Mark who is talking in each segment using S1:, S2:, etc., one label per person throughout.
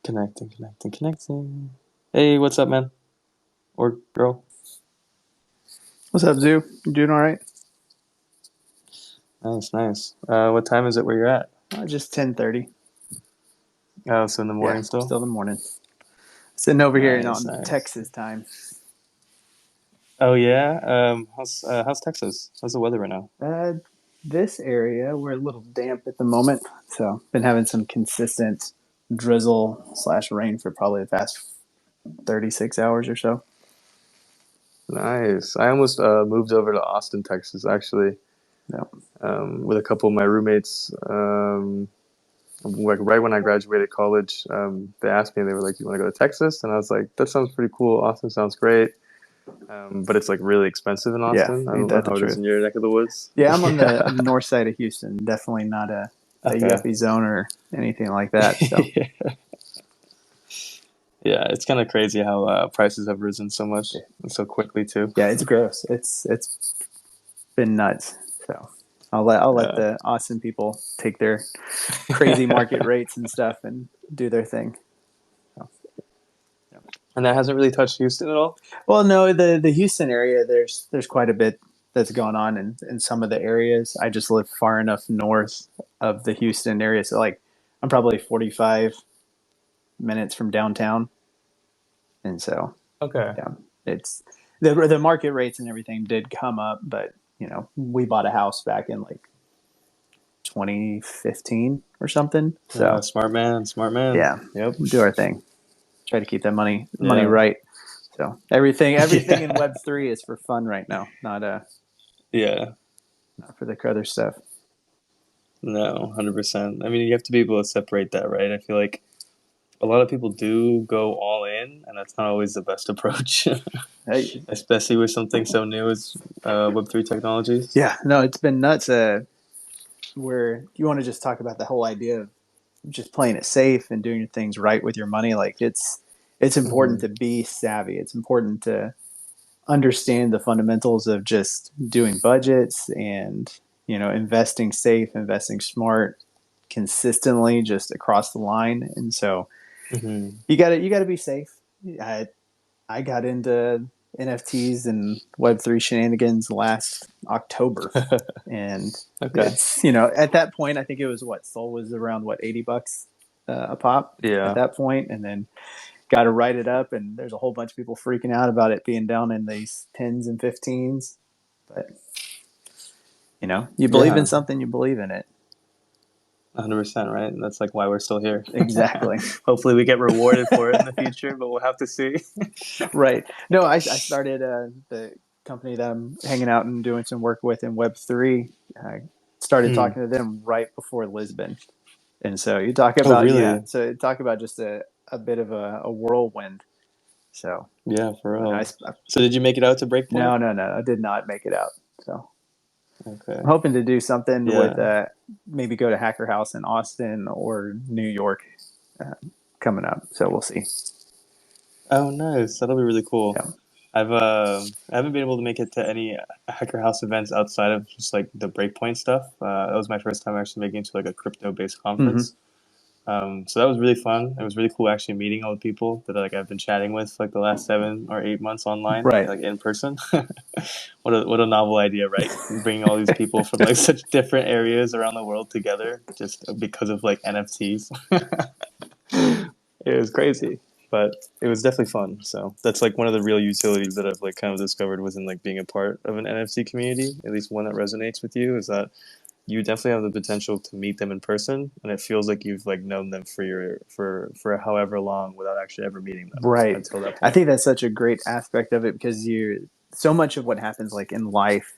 S1: Connecting. Hey, what's up, man? Or girl?
S2: What's up, Zoo? You doing all right?
S1: Nice, nice. What time is it where you're at?
S2: Just 10:30.
S1: Oh, so in the
S2: Yeah,
S1: morning still?
S2: still the morning. Sitting over here
S1: Nice,
S2: on
S1: nice.
S2: Texas time.
S1: Oh yeah. How's Texas? How's the weather right now?
S2: Uh, this area, we're a little damp at the moment, so been having some consistent drizzle slash rain for probably the past 36 hours or so.
S1: Nice. I almost moved over to Austin, Texas, actually,
S2: Yeah.
S1: with a couple of my roommates. Like right when I graduated college, they asked me, they were like, "You want to go to Texas?" And I was like, "That sounds pretty cool. Austin sounds great." But it's like really expensive in
S2: Yeah,
S1: Austin. I
S2: ain't
S1: don't know
S2: that the
S1: how it is
S2: truth?
S1: in your neck of the woods.
S2: Yeah, I'm on the
S1: Yeah.
S2: north side of Houston. Definitely not a
S1: Okay.
S2: yuppie zone or anything like that. So
S1: Yeah, it's kind of crazy how prices have risen so much and so quickly too.
S2: yeah, it's gross. It's been nuts. So I'll let
S1: Yeah,
S2: the Austin people take their crazy market rates and stuff and do their thing. So, yeah.
S1: and that hasn't really touched Houston at all.
S2: Well, no, the Houston area, there's quite a bit that's going on in some of the areas. I just live far enough north of the Houston area, so like I'm probably 45 minutes from downtown, and so
S1: Okay.
S2: yeah, it's the market rates and everything did come up, but we bought a house back in like 2015 or something. So
S1: Smart man, smart man.
S2: yeah,
S1: Yep.
S2: do our thing. Try to keep that money
S1: Yeah.
S2: right. So everything in
S1: Yeah.
S2: Web3 is for fun right now,
S1: Yeah.
S2: not for the other stuff.
S1: No, 100%. I mean, you have to be able to separate that, right? I feel like a lot of people do go all in, and that's not always the best approach,
S2: Hey,
S1: especially with something so new as Web3 technologies.
S2: yeah, no, it's been nuts. Where you want to just talk about the whole idea of just playing it safe and doing things right with your money. Like it's important
S1: Hmm.
S2: to be savvy. It's important to understand the fundamentals of just doing budgets and investing safe, investing smart, consistently, just across the line. And so
S1: Hmm.
S2: you got to be safe. I got into NFTs and Web3 shenanigans last October, and
S1: Okay.
S2: it's at that point I think it was what Sol was around what $80 a pop at
S1: Yeah.
S2: that point, and then got to write it up, and there's a whole bunch of people freaking out about it being down in these tens and fifteens, but you believe in
S1: Yeah.
S2: something, you believe in it.
S1: 100%, right? And that's like why we're still here.
S2: Exactly.
S1: Hopefully, we get rewarded for it in the future, but we'll have to see.
S2: Right. No, I started the company that I'm hanging out and doing some work with in Web3. I started
S1: Hmm.
S2: talking to them right before Lisbon. And so you talk
S1: Oh,
S2: about, yeah,
S1: really?
S2: so talk about just a bit of a whirlwind. So,
S1: Yeah, for
S2: I,
S1: real. So, did you make it out to Breakpoint?
S2: no, no, no, I did not make it out. So
S1: Okay.
S2: I'm hoping to do something with
S1: Yeah.
S2: maybe go to Hacker House in Austin or New York uh, coming up. So we'll see.
S1: Oh, nice. That'll be really cool.
S2: Yeah.
S1: I haven't been able to make it to any Hacker House events outside of just like the Breakpoint stuff. That was my first time actually making it to like a crypto based
S2: Hmm.
S1: conference. So that was really fun. It was really cool actually meeting all the people that like I've been chatting with for, like the last 7 or 8 months online,
S2: Right.
S1: like in person. What a novel idea, right? Bringing all these people from like such different areas around the world together just because of like NFTs. It was crazy, but it was definitely fun. So that's like one of the real utilities that I've like kind of discovered within like being a part of an NFT community. At least one that resonates with you is that you definitely have the potential to meet them in person, and it feels like you've like known them for for however long without actually ever meeting them
S2: Right.
S1: until that
S2: I
S1: point.
S2: think that's such a great aspect of it because so much of what happens like in life,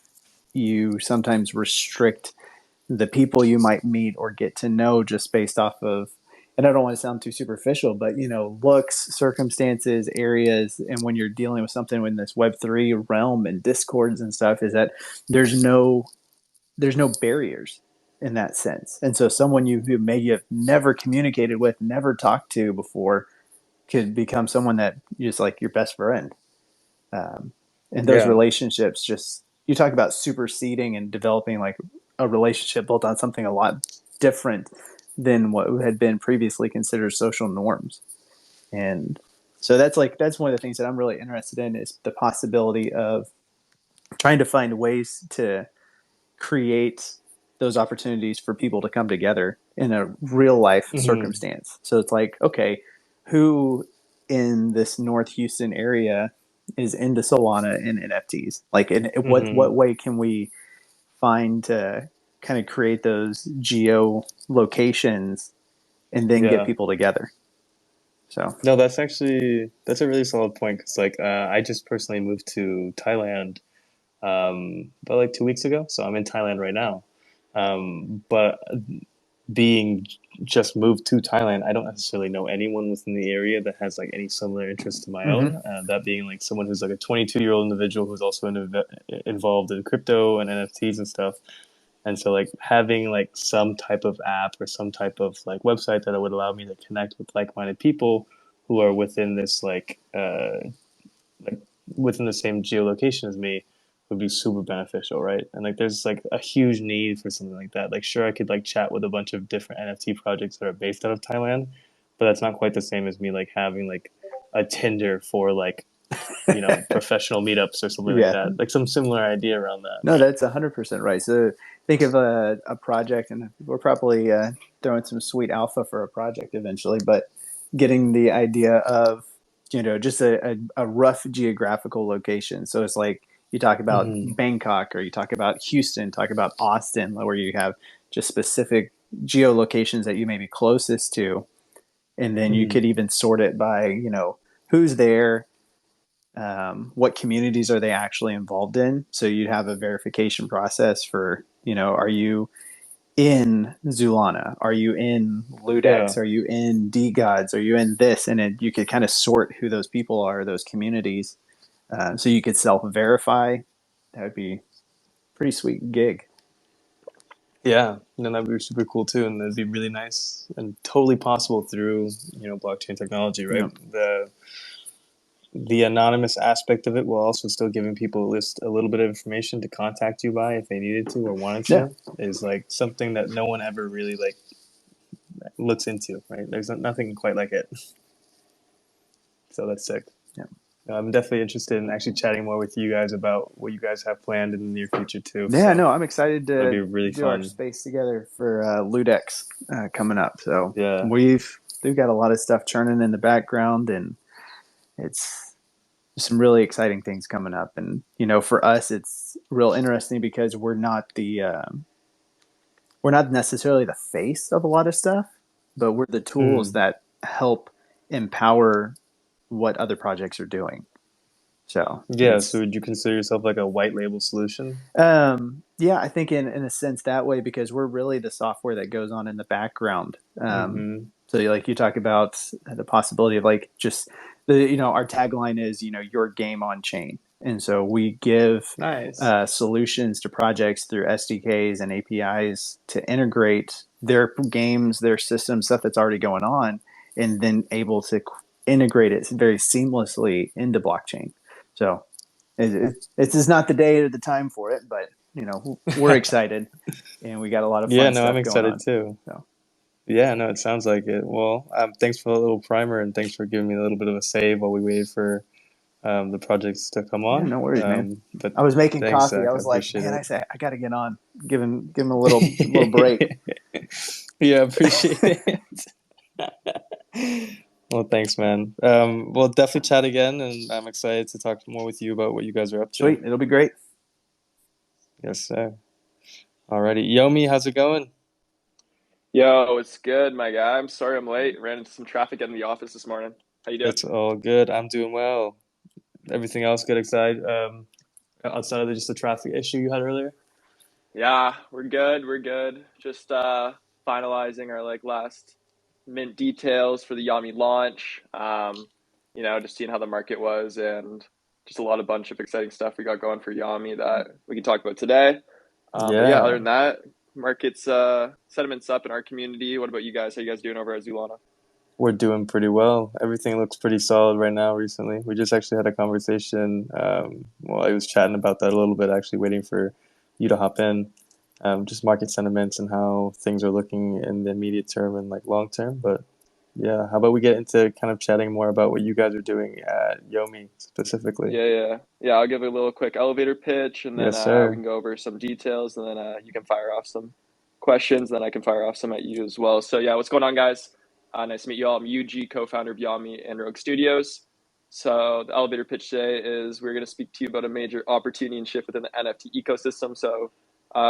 S2: you sometimes restrict the people you might meet or get to know just based off of, and I don't want to sound too superficial, but looks, circumstances, areas. And when you're dealing with something in this Web3 realm and discords and stuff, is that there's no there's no barriers in that sense. And so someone who maybe have never communicated with, never talked to before, could become someone that is like your best friend. Um, and those
S1: Yeah,
S2: relationships, just you talk about superseding and developing like a relationship built on something a lot different than what had been previously considered social norms. And so that's one of the things that I'm really interested in is the possibility of trying to find ways to create those opportunities for people to come together in a real life
S1: Hmm.
S2: circumstance. So it's like, okay, who in this North Houston area is into Solana and NFTs? Like, in what
S1: Hmm.
S2: way can we find to kind of create those geo locations and then get
S1: Yeah.
S2: people together? So,
S1: No, that's a really solid point because like I just personally moved to Thailand about like 2 weeks ago, so I'm in Thailand right now. But being just moved to Thailand, I don't necessarily know anyone within the area that has like any similar interest to my own.
S2: mm-hmm.
S1: That being like someone who's like a 22-year-old individual who's also involved in crypto and NFTs and stuff. And so like having like some type of app or some type of like website that would allow me to connect with like-minded people who are within this like within the same geolocation as me would be super beneficial, right? And like there's like a huge need for something like that. Like sure I could like chat with a bunch of different NFT projects that are based out of Thailand, but that's not quite the same as me like having like a Tinder for like, professional meetups or something like
S2: Yeah,
S1: that. Like some similar idea around that,
S2: no,
S1: right?
S2: that's 100% right. So think of a project, and we're probably throwing some sweet alpha for a project eventually, but getting the idea of, just a rough geographical location. So it's like you talk about
S1: Mm-hmm.
S2: Bangkok or you talk about Houston, talk about Austin, where you have just specific geolocations that you may be closest to. And then you
S1: Mm-hmm.
S2: could even sort it by, who's there, what communities are they actually involved in. So you'd have a verification process for, are you in Zoolana? Are you in
S1: Yeah.
S2: Ludex? Are you in D Gods? Are you in this? And you could kind of sort who those people are, those communities. So you could self verify. That would be a pretty sweet gig.
S1: Yeah, no, that'd be super cool too, and that'd be really nice and totally possible through blockchain technology, right?
S2: Yeah.
S1: The anonymous aspect of it while also still giving people just a little bit of information to contact you by if they needed to or wanted
S2: Yeah.
S1: to is like something that no one ever really like looks into, right? There's nothing quite like it, so that's sick.
S2: Yeah.
S1: I'm definitely interested in actually chatting more with you guys about what you guys have planned in the near future too.
S2: Yeah,
S1: So
S2: no, I'm excited
S1: that'd
S2: to
S1: be really
S2: do our
S1: fun.
S2: space together for Ludex coming up. So
S1: Yeah.
S2: we've got a lot of stuff churning in the background, and it's some really exciting things coming up. And for us, it's real interesting because we're not necessarily the face of a lot of stuff, but we're the tools
S1: Mm.
S2: that help empower what other projects are doing. So
S1: Yeah. So
S2: it's
S1: would you consider yourself like a white label solution?
S2: yeah, I think in a sense that way because we're really the software that goes on in the background.
S1: Mm-hmm.
S2: So like you talk about the possibility of like just our tagline is your game on chain, and so we give
S1: Nice.
S2: solutions to projects through SDKs and APIs to integrate their games, their systems, stuff that's already going on, and then able to integrate it very seamlessly into blockchain. So it's just not the day or the time for it, but we're excited and we got a lot of
S1: Yeah,
S2: fun
S1: no, I'm
S2: stuff going
S1: excited
S2: on.
S1: too.
S2: So
S1: Yeah, no, it sounds like it. Well, thanks for the little primer and thanks for giving me a little bit of a save while we waited for the projects to come
S2: yeah,
S1: on.
S2: no worries, man.
S1: But
S2: I was making
S1: thanks,
S2: coffee. I
S1: Zach. I
S2: was like,
S1: appreciate
S2: man,
S1: it.
S2: I got to get on, give him a little break.
S1: Yeah, appreciate it. Well, thanks, man. We'll definitely chat again, and I'm excited to talk more with you about what you guys are up to.
S2: Sweet, it'll be great.
S1: Yes, sir. Alrighty. Yomi, how's it going?
S3: Yo, it's good, my guy. I'm sorry I'm late. Ran into some traffic getting to the office this morning. How you doing?
S1: It's all good. I'm doing well. Everything else good aside, outside of just the traffic issue you had earlier?
S3: Yeah, we're good. We're good. Just finalizing our last mint details for the Yami launch. Just seeing how the market was and just a bunch of exciting stuff we got going for Yami that we can talk about today. But yeah, other
S1: Yeah.
S3: than that, markets sentiments up in our community. What about you guys? How you guys doing over at Zoolana?
S1: We're doing pretty well. Everything looks pretty solid right now recently. We just actually had a conversation. Well, I was chatting about that a little bit, actually, waiting for you to hop in. Just market sentiments and how things are looking in the immediate term and like long term. But Yeah. How about we get into kind of chatting more about what you guys are doing at Yomi specifically?
S3: Yeah. I'll give a little quick elevator pitch, and then
S1: Yes,
S3: we
S1: sir.
S3: can go over some details, and then you can fire off some questions, then I can fire off some at you as well. So yeah, what's going on, guys? Nice to meet you all. I'm Yuji, co-founder of Yami and Rogue Studios. So the elevator pitch today is we're going to speak to you about a major opportunity and shift within the NFT ecosystem. So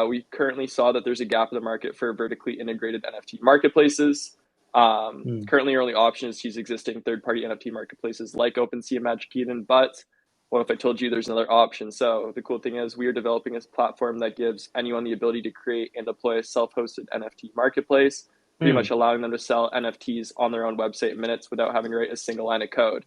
S3: we currently saw that there's a gap in the market for vertically integrated NFT marketplaces.
S1: Hmm.
S3: Currently, your only option is to use existing third-party NFT marketplaces like OpenSea and Magic Eden, but what if I told you there's another option? So the cool thing is we are developing a platform that gives anyone the ability to create and deploy a self-hosted NFT marketplace, pretty
S1: Hmm.
S3: much allowing them to sell NFTs on their own website in minutes without having to write a single line of code.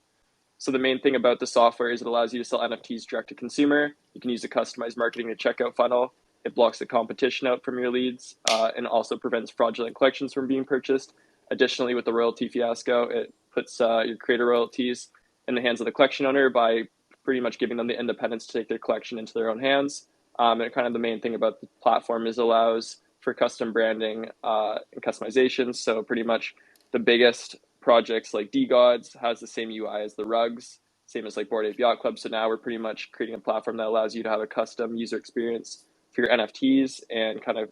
S3: So the main thing about the software is it allows you to sell NFTs direct to consumer. You can use a customized marketing and checkout funnel. It blocks the competition out from your leads and also prevents fraudulent collections from being purchased. Additionally, with the royalty fiasco, it puts your creator royalties in the hands of the collection owner by pretty much giving them the independence to take their collection into their own hands. And kind of the main thing about the platform is it allows for custom branding and customizations. So pretty much the biggest projects like DGods has the same UI as the rugs, same as like Bored Ape Yacht Club. So now we're pretty much creating a platform that allows you to have a custom user experience for your NFTs and kind of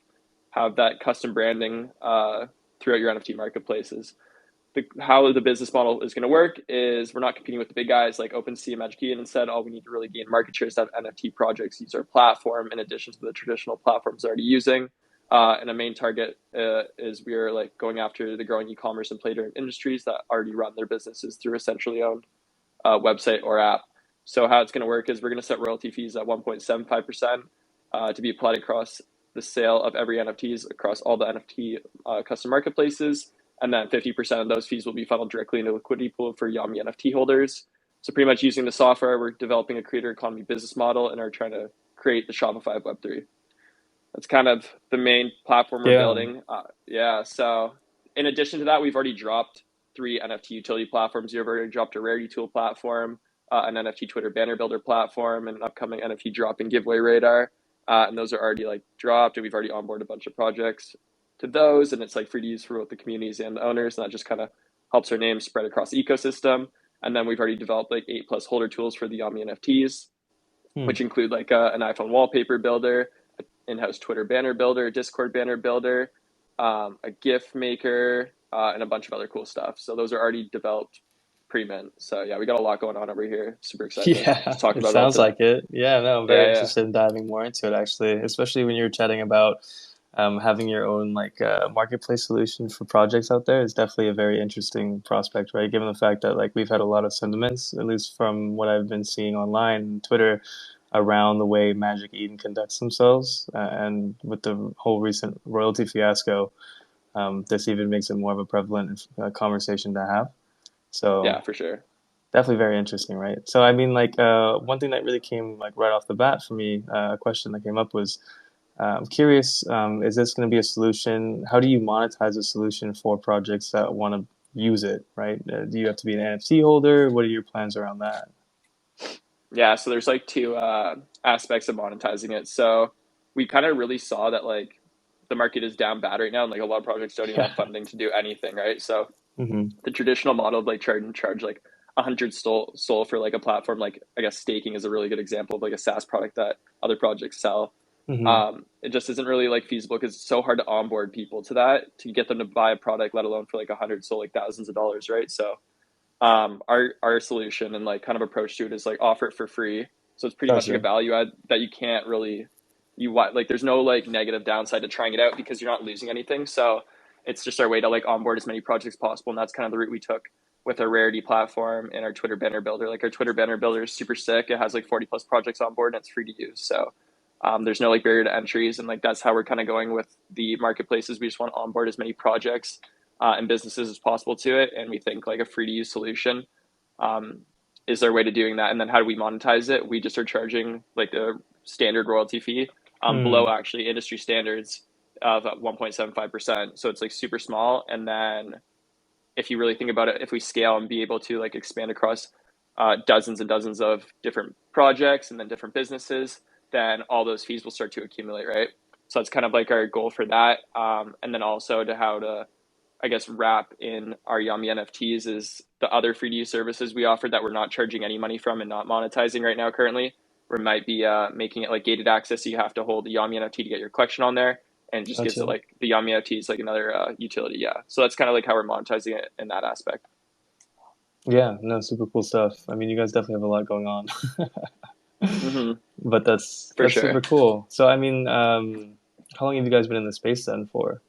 S3: have that custom branding throughout your NFT marketplaces. How the business model is going to work is we're not competing with the big guys like OpenSea and Magic Eden. Instead, all we need to really gain market share is that NFT projects use our platform in addition to the traditional platforms they're already using. And a main target is we are like going after the growing e-commerce and play-to-earn industries that already run their businesses through a centrally owned website or app. So how it's going to work is we're going to set royalty fees at 1.75% to be applied across the sale of every NFTs across all the NFT custom marketplaces. And then 50% of those fees will be funneled directly into a liquidity pool for Yami NFT holders. So pretty much using the software, we're developing a creator economy business model and are trying to create the Shopify of Web3. That's kind of the main platform we're
S1: Yeah.
S3: building. So in addition to that, we've already dropped 3 NFT utility platforms. We've already dropped a Rarity Tool platform, an NFT Twitter banner builder platform, and an upcoming NFT dropping giveaway radar. And those are already like dropped, and we've already onboarded a bunch of projects to those, and it's like free to use for both the communities and the owners, and that just kind of helps our name spread across the ecosystem. And then we've already developed like 8+ holder tools for the Yami NFTs,
S1: Hmm.
S3: which include like an iPhone wallpaper builder, in-house Twitter banner builder, Discord banner builder, a GIF maker, and a bunch of other cool stuff. So those are already developed pre-mint. So yeah, we got a lot going on over here. Super excited to
S1: Yeah,
S3: just talk
S1: it
S3: about it all
S1: sounds
S3: today.
S1: like it. Yeah, no, I'm very
S3: Yeah.
S1: interested in diving more into it actually, especially when you're chatting about having your own like marketplace solution for projects out there is definitely a very interesting prospect, right? Given the fact that like we've had a lot of sentiments, at least from what I've been seeing online and Twitter, around the way Magic Eden conducts themselves, and with the whole recent royalty fiasco, this even makes it more of a prevalent conversation to have. So
S3: Yeah, for sure.
S1: definitely very interesting, right? So I mean, like one thing that really came like right off the bat for me, a question that came up was, I'm curious, is this going to be a solution? How do you monetize a solution for projects that want to use it, right? Do you have to be an NFT holder? What are your plans around that?
S3: Yeah, so there's like 2 aspects of monetizing it. So we kind of really saw that like the market is down bad right now, and like a lot of projects don't even
S1: Yeah.
S3: have funding to do anything, right? So
S1: Hmm.
S3: the traditional model of like charge like 100 soul for like a platform, like I guess staking is a really good example of like a SaaS product that other projects sell.
S1: Hmm.
S3: It just isn't really like feasible because it's so hard to onboard people to that to get them to buy a product, let alone for like 100 soul, like thousands of dollars, right? So our solution and like kind of approach to it is like offer it for free. So it's pretty much like a
S1: Gotcha.
S3: value add that you can't really like there's no like negative downside to trying it out because you're not losing anything. So it's just our way to like onboard as many projects as possible, and that's kind of the route we took with our Rarity platform and our Twitter banner builder. Like our Twitter banner builder is super sick. It has like 40+ projects on board and it's free to use. So there's no like barrier to entries, and like that's how we're kind of going with the marketplaces. We just want to onboard as many projects and businesses as possible to it, and we think like a free to use solution um, is our way to doing that. And then how do we monetize it? We just are charging like a standard royalty fee below
S1: Hmm.
S3: actually industry standards of 1.75%. So it's like super small. And then if you really think about it, if we scale and be able to like expand across dozens and dozens of different projects and then different businesses, then all those fees will start to accumulate, right? So that's kind of like our goal for that. And then also to how to I guess, wrap in our Yummy NFTs is the other free to use services we offer that we're not charging any money from and not monetizing right now currently. We might be making it like gated access, so you have to hold the Yummy NFT to get your collection on there, and it just gives it
S1: Gotcha.
S3: like the Yummy NFT is like another utility. Yeah, so that's kind of like how we're monetizing it in that aspect.
S1: Yeah, no, super cool stuff. I mean, you guys definitely have a lot going on.
S3: Mm-hmm,
S1: But
S3: for
S1: that's super
S3: sure.
S1: cool. So, I mean, how long have you guys been in the space then for?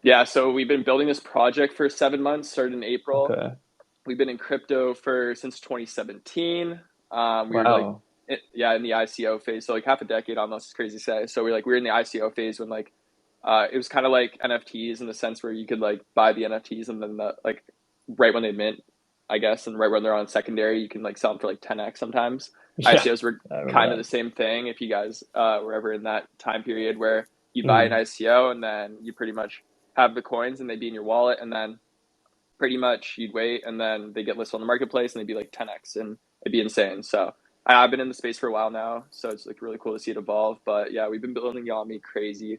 S3: Yeah, so we've been building this project for 7 months, started in April.
S1: Okay.
S3: We've been in crypto for since 2017. We were like,
S1: Wow.
S3: yeah, in the ICO phase, so like half a decade almost. Is crazy to say. So we were in the ICO phase when like it was kind of like NFTs in the sense where you could like buy the NFTs and then like right when they mint, I guess, and right when they're on secondary, you can like sell them for like 10x sometimes.
S1: Yeah,
S3: ICOs were
S1: I remember
S3: kind of
S1: that.
S3: the same thing. If you guys were ever in that time period where you buy an
S1: Mm.
S3: ICO and then you pretty much have the coins and they'd be in your wallet, and then pretty much you'd wait and then they get listed on the marketplace and they'd be like 10x, and it'd be insane. So I've been in the space for a while now, so it's like really cool to see it evolve. But yeah, we've been building Yami crazy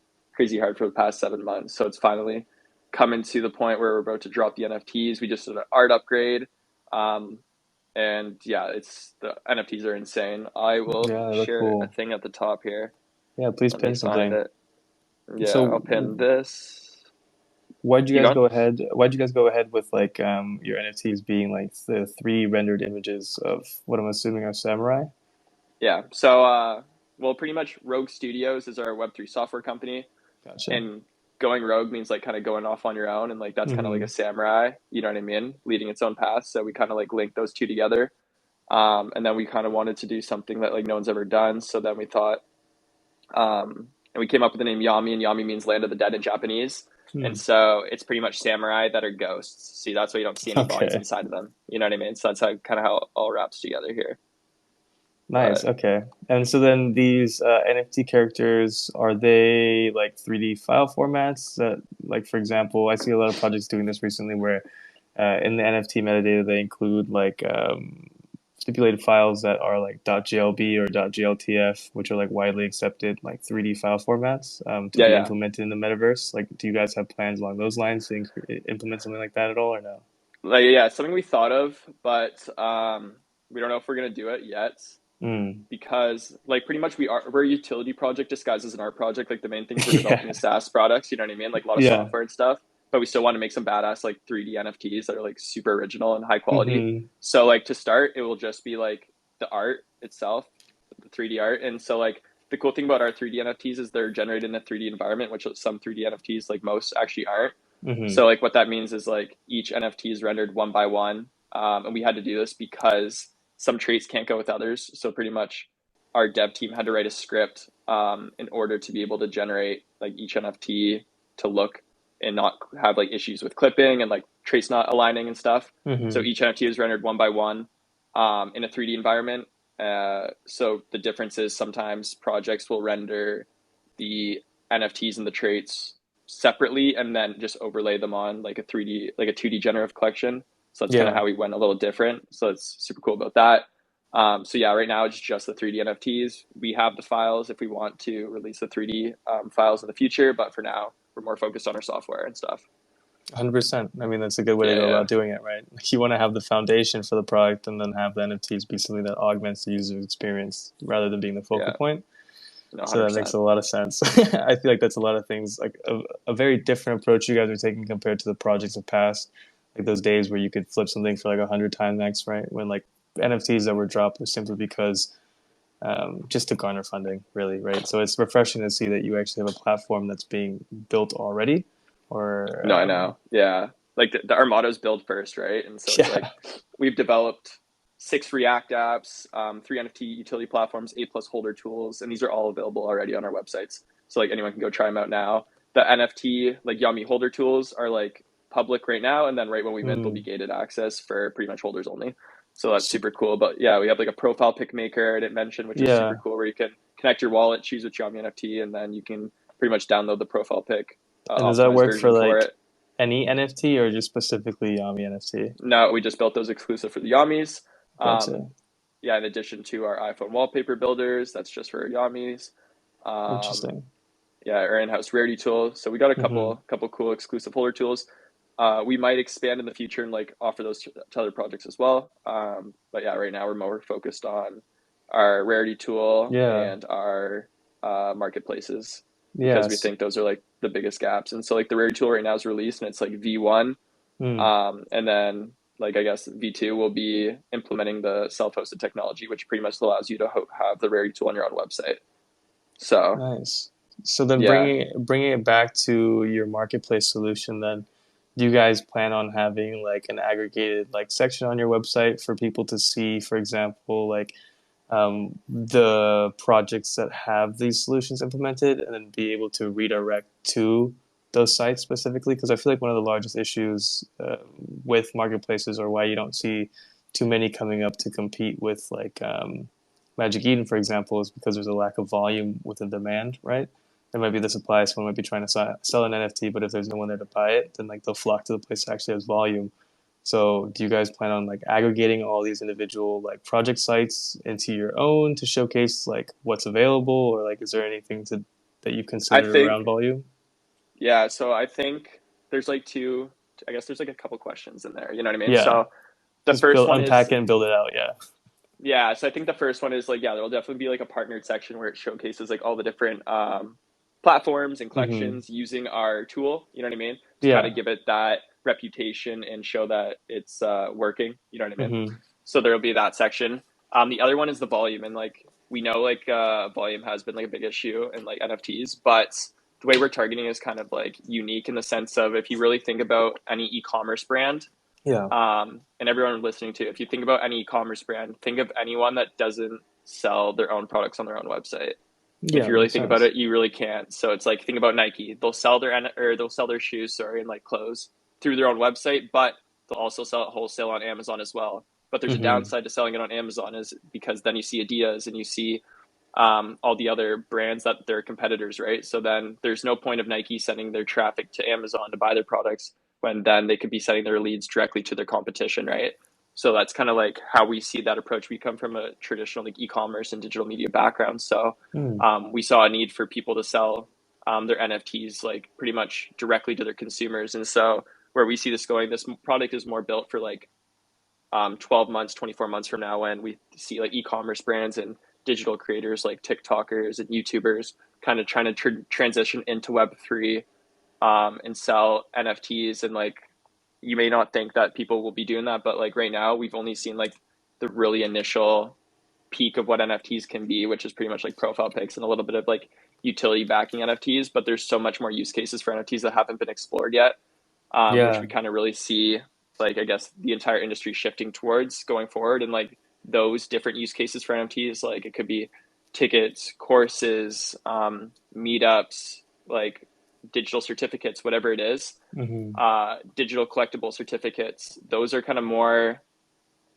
S3: hard for the past 7 months, so it's finally coming to the point where we're about to drop the NFTs. We just did an art upgrade, um, and yeah, it's the NFTs are insane. I will
S1: Yeah, they look
S3: share a
S1: cool.
S3: thing at the top here.
S1: Yeah, please
S3: Let me
S1: pin
S3: find
S1: something.
S3: it. Yeah,
S1: So,
S3: I'll pin this.
S1: why'd you
S3: You
S1: guys
S3: going?
S1: go ahead? Why'd you guys go ahead with like your NFTs being like the three rendered images of what I'm assuming are samurai?
S3: Yeah. So, well, pretty much Rogue Studios is our Web3 software company,
S1: Gotcha.
S3: and going rogue means like kind of going off on your own, and like that's kind of like a
S1: Hmm.
S3: samurai, you know what I mean, leading its own path. So we kind of like linked those two together, and then we kind of wanted to do something that like no one's ever done. So then we thought, and we came up with the name Yami, and Yami means land of the dead in Japanese. And
S1: Hmm.
S3: so it's pretty much samurai that are ghosts. See, that's why you don't see any bodies
S1: Okay.
S3: inside of them. You know what I mean? So that's how kind of how it all wraps together here.
S1: Nice.
S3: But
S1: Okay. And so then these NFT characters, are they like 3D file formats that, like, for example, I see a lot of projects doing this recently where in the NFT metadata they include like stipulated files that are like .glb or .gltf, which are like widely accepted like 3D file formats to
S3: yeah,
S1: be
S3: yeah.
S1: implemented in the metaverse. Like, do you guys have plans along those lines to implement something like that at all, or no?
S3: Like yeah, it's something we thought of, but we don't know if we're gonna do it yet
S1: Mm.
S3: because like pretty much we're a utility project disguised as an art project. Like the main things we're developing
S1: Yeah.
S3: is SaaS products, you know what I mean? Like a lot of
S1: Yeah.
S3: software and stuff, but we still want to make some badass like 3D NFTs that are like super original and high quality.
S1: Hmm.
S3: So like to start, it will just be like the art itself, the 3D art, and so like the cool thing about our 3D NFTs is they're generated in a 3D environment, which some 3D NFTs like most actually aren't.
S1: Hmm.
S3: So like what that means is like each NFT is rendered one by one, and we had to do this because some traits can't go with others. So pretty much our dev team had to write a script in order to be able to generate like each NFT to look and not have like issues with clipping and like traits not aligning and stuff. So
S1: Hmm.
S3: each NFT is rendered one by one in a 3D environment. So the difference is sometimes projects will render the NFTs and the traits separately and then just overlay them on like a 3D, like a 2D generative collection. So that's kind of
S1: Yeah.
S3: how we went a little different. So it's super cool about that. So yeah, right now it's just the 3D NFTs. We have the files if we want to release the 3D files in the future, but for now we're more focused on our software and stuff.
S1: 100%. I mean, that's a good way to
S3: Yeah,
S1: go
S3: yeah,
S1: about doing it, right? You want to have the foundation for the product and then have the NFTs be something that augments the user experience rather than being the focal
S3: yeah.
S1: point.
S3: No, one
S1: So
S3: hundred
S1: that makes
S3: percent.
S1: a lot of sense. I feel like that's a lot of things, like a very different approach you guys are taking compared to the projects of past, like those days where you could flip something for like 100 times X, right? When like NFTs that were dropped were simply because just to garner funding, really, right? So it's refreshing to see that you actually have a platform that's being built already, or
S3: No, I know. Yeah. Like our motto is build first, right? And so it's like
S1: yeah.
S3: we've developed 6 React apps, 3 NFT utility platforms, 8+ holder tools, and these are all available already on our websites. So like anyone can go try them out now. The NFT like Yummy holder tools are like public right now, and then right when we mint, they'll be
S1: Mm.
S3: gated access for pretty much holders only. So that's super cool. But yeah, we have like a profile pick maker I didn't mention, which is super
S1: Yeah.
S3: cool, where you can connect your wallet, choose which Yummy NFT, and then you can pretty much download the profile pick
S1: And does that
S3: optimized
S1: work for
S3: version for
S1: like
S3: it.
S1: any NFT or just specifically Yami NFT?
S3: No, we just built those exclusive for the Yamis. Um,
S1: Gotcha.
S3: yeah, in addition to our iPhone wallpaper builders, that's just for Yamis. Um,
S1: Interesting.
S3: yeah, our in-house rarity tool. So we got a
S1: Hmm.
S3: couple cool exclusive holder tools. We might expand in the future and like offer those to other projects as well. But yeah, right now we're more focused on our rarity tool
S1: Yeah.
S3: and our marketplaces because we
S1: Yes.
S3: think those are like the biggest gaps. And so like the rarity tool right now is released and it's like V1.
S1: Mm,
S3: And then like I guess V2 will be implementing the self-hosted technology, which pretty much allows you to have the rarity tool on your own website. So
S1: nice. So then
S3: yeah,
S1: bringing it back to your marketplace solution, then do you guys plan on having like an aggregated like section on your website for people to see, for example, like the projects that have these solutions implemented, and then be able to redirect to those sites specifically? Because I feel like one of the largest issues with marketplaces, or why you don't see too many coming up to compete with like Magic Eden, for example, is because there's a lack of volume with the demand, right? There might be the supply, someone might be trying to sell an NFT, but if there's no one there to buy it, then like they'll flock to the place that actually has volume. So do you guys plan on like aggregating all these individual like project sites into your own to showcase like what's available, or like is there anything that you
S3: I
S1: consider around
S3: think
S1: volume?
S3: yeah. So I think there's like two. I guess there's like a couple questions in there. You know what I mean?
S1: Yeah,
S3: So the
S1: just
S3: first
S1: build
S3: one
S1: unpack
S3: is
S1: it and build it out. Yeah.
S3: yeah. So I think the first one is like yeah, there'll definitely be like a partnered section where it showcases like all the different platforms and
S1: Mm-hmm.
S3: collections using our tool. You know what I mean? To kind of
S1: Yeah.
S3: give it that reputation and show that it's working. You know what I mean?
S1: Mm-hmm.
S3: So there'll be that section. The other one is the volume, and like we know, like volume has been like a big issue in like NFTs, but the way we're targeting is kind of like unique in the sense of if you really think about any e-commerce brand,
S1: Yeah.
S3: and everyone listening to, if you think about any e-commerce brand, think of anyone that doesn't sell their own products on their own website. If
S1: Yeah.
S3: you really
S1: Makes
S3: think about
S1: sense.
S3: it, you really can't. So it's like think about Nike. They'll sell they'll sell their shoes, sorry, and like clothes through their own website, but they'll also sell it wholesale on Amazon as well. But there's a
S1: Mm-hmm.
S3: downside to selling it on Amazon is because then you see Adidas and you see all the other brands that they're competitors, right? So then there's no point of Nike sending their traffic to Amazon to buy their products when then they could be sending their leads directly to their competition, right? So that's kind of like how we see that approach. We come from a traditional like e-commerce and digital media background, so
S1: Mm.
S3: we saw a need for people to sell their NFTs like pretty much directly to their consumers, and so where we see this going, this product is more built for like 12 months, 24 months from now when we see like e-commerce brands and digital creators like TikTokers and YouTubers kind of trying to transition into Web3 and sell NFTs. And like, you may not think that people will be doing that, but like right now, we've only seen like the really initial peak of what NFTs can be, which is pretty much like profile pics and a little bit of like utility backing NFTs. But there's so much more use cases for NFTs that haven't been explored yet, which
S1: Yeah.
S3: we kind of really see like I guess the entire industry shifting towards going forward. And like those different use cases for NFTs, like it could be tickets, courses, meetups, like digital certificates, whatever it is,
S1: Mm-hmm.
S3: digital collectible certificates. Those are kind of more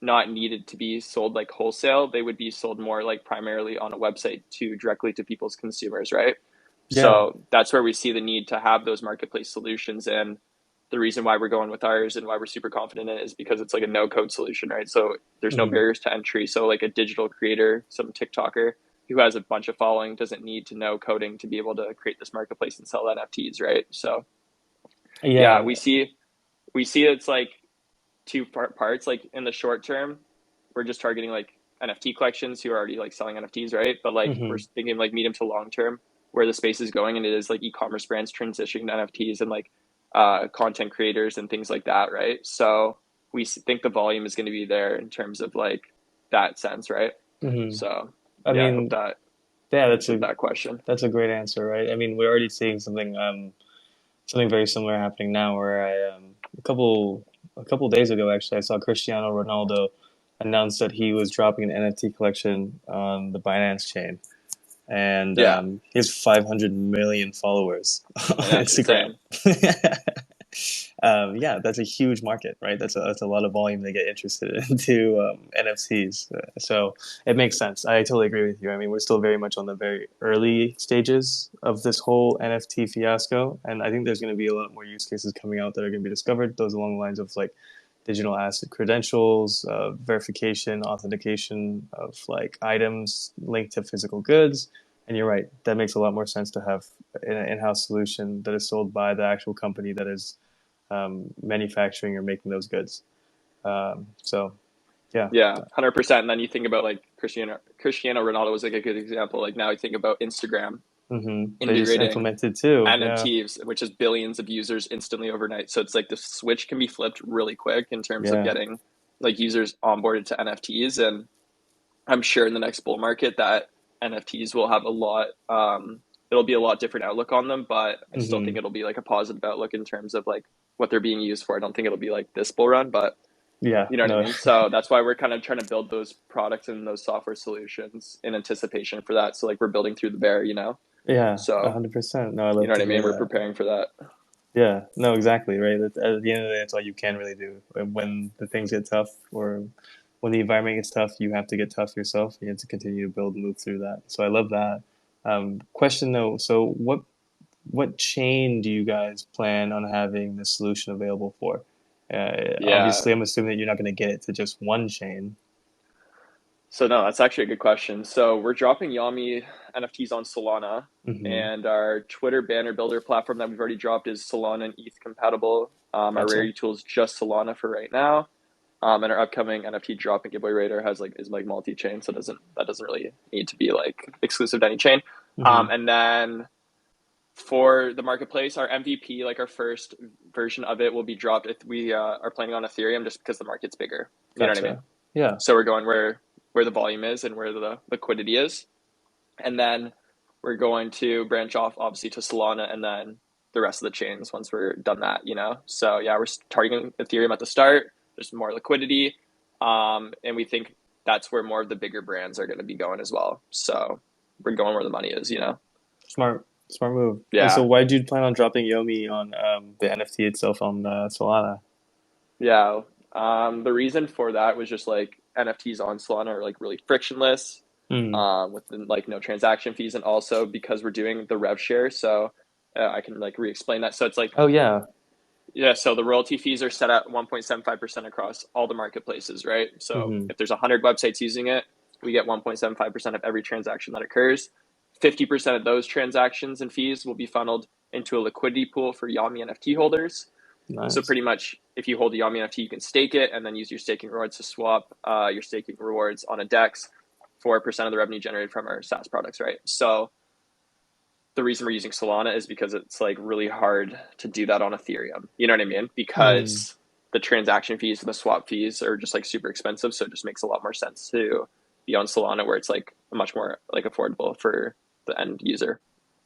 S3: not needed to be sold like wholesale. They would be sold more like primarily on a website to directly to people's consumers, right?
S1: Yeah.
S3: So that's where we see the need to have those marketplace solutions. And the reason why we're going with ours and why we're super confident in it is because it's like a no code solution, right? So there's no
S1: Mm-hmm.
S3: barriers to entry. So like a digital creator, some TikToker who has a bunch of following doesn't need to know coding to be able to create this marketplace and sell NFTs, right? So yeah,
S1: Yeah.
S3: we see it's like two parts. Like in the short term, we're just targeting like NFT collections who are already like selling NFTs, right? But like we're
S1: Mm-hmm.
S3: thinking like medium to long term where the space is going, and it is like e-commerce brands transitioning to NFTs and like content creators and things like that, right? So we think the volume is going to be there in terms of like that sense, right?
S1: Mm-hmm.
S3: So
S1: I
S3: yeah, I hope
S1: mean,
S3: that
S1: yeah,
S3: answered that question.
S1: that's a great answer, right? I mean, we're already seeing something very similar happening now, where a couple days ago, actually, I saw Cristiano Ronaldo announce that he was dropping an NFT collection on the Binance chain, and
S3: Yeah,
S1: he has 500 million followers on
S3: and that's
S1: Instagram.
S3: insane.
S1: Yeah, that's a huge market, right? That's a lot of volume to get interested into NFTs. So it makes sense. I totally agree with you. I mean, we're still very much on the very early stages of this whole NFT fiasco, and I think there's going to be a lot more use cases coming out that are going to be discovered. Those along the lines of like digital asset credentials, verification, authentication of like items linked to physical goods. And you're right, that makes a lot more sense to have an in-house solution that is sold by the actual company that is manufacturing or making those goods. So yeah.
S3: Yeah, 100%. And then you think about like Cristiano Ronaldo was like a good example. Like now you think about Instagram
S1: They just
S3: integrating
S1: implemented too. Yeah.
S3: NFTs, which is billions of users instantly overnight. So it's like the switch can be flipped really quick in terms of
S1: Yeah.
S3: getting like users onboarded to NFTs. And I'm sure in the next bull market that NFTs will have a lot, it'll be a lot different outlook on them, but I still think it'll be like a positive outlook in terms of like what they're being used for. I don't think it'll be like this bull run, but
S1: Yeah.
S3: you know what I
S1: No.
S3: mean? So that's why we're kind of trying to build those products and those software solutions in anticipation for that. So like we're building through the bear, you know?
S1: Yeah.
S3: So
S1: 100%. No, I
S3: you
S1: love
S3: know what
S1: to
S3: I
S1: hear
S3: mean? We're
S1: that.
S3: preparing for that.
S1: Yeah. No, exactly. Right. At the end of the day, that's all you can really do. When the things get tough, or when the environment gets tough, you have to get tough yourself. You have to continue to build and move through that. So I love that. Question though. So what chain do you guys plan on having the solution available for?
S3: Yeah.
S1: Obviously, I'm assuming that you're not going to get it to just one chain.
S3: So no, that's actually a good question. So we're dropping Yami NFTs on Solana,
S1: Mm-hmm.
S3: and our Twitter banner builder platform that we've already dropped is Solana and ETH compatible. Our
S1: Gotcha.
S3: rarity tool is just Solana for right now. And our upcoming NFT drop and giveaway radar is like multi-chain, so that doesn't really need to be like exclusive to any chain.
S1: Mm-hmm.
S3: And then for the marketplace, our MVP, like our first version of it, will be dropped if we are planning on Ethereum, just because the market's bigger. You know what I mean?
S1: Gotcha. Yeah.
S3: So we're going where the volume is and where the liquidity is, and then we're going to branch off obviously to Solana and then the rest of the chains once we're done that. You know, so yeah, we're targeting Ethereum at the start. There's more liquidity, and we think that's where more of the bigger brands are going to be going as well. So we're going where the money is. You know.
S1: Smart move. And so,
S3: Yeah.
S1: why did you plan on dropping Yomi on the NFT itself on Solana?
S3: Yeah. The reason for that was just like NFTs on Solana are like really frictionless,
S1: Mm.
S3: with like no transaction fees, and also because we're doing the rev share. So I can like re-explain that. So it's like,
S1: Oh yeah.
S3: yeah, so the royalty fees are set at 1.75% across all the marketplaces, right? So
S1: Mm-hmm.
S3: if there's 100 websites using it, we get 1.75% of every transaction that occurs. 50% of those transactions and fees will be funneled into a liquidity pool for Yami NFT holders. So
S1: Nice.
S3: pretty much, if you hold a Yami NFT, you can stake it and then use your staking rewards to swap your staking rewards on a DEX for 4% of the revenue generated from our SaaS products, right? So the reason we're using Solana is because it's like really hard to do that on Ethereum. You know what I mean?
S1: Mm.
S3: Because the transaction fees and the swap fees are just like super expensive. So it just makes a lot more sense to be on Solana, where it's like much more like affordable for the end user.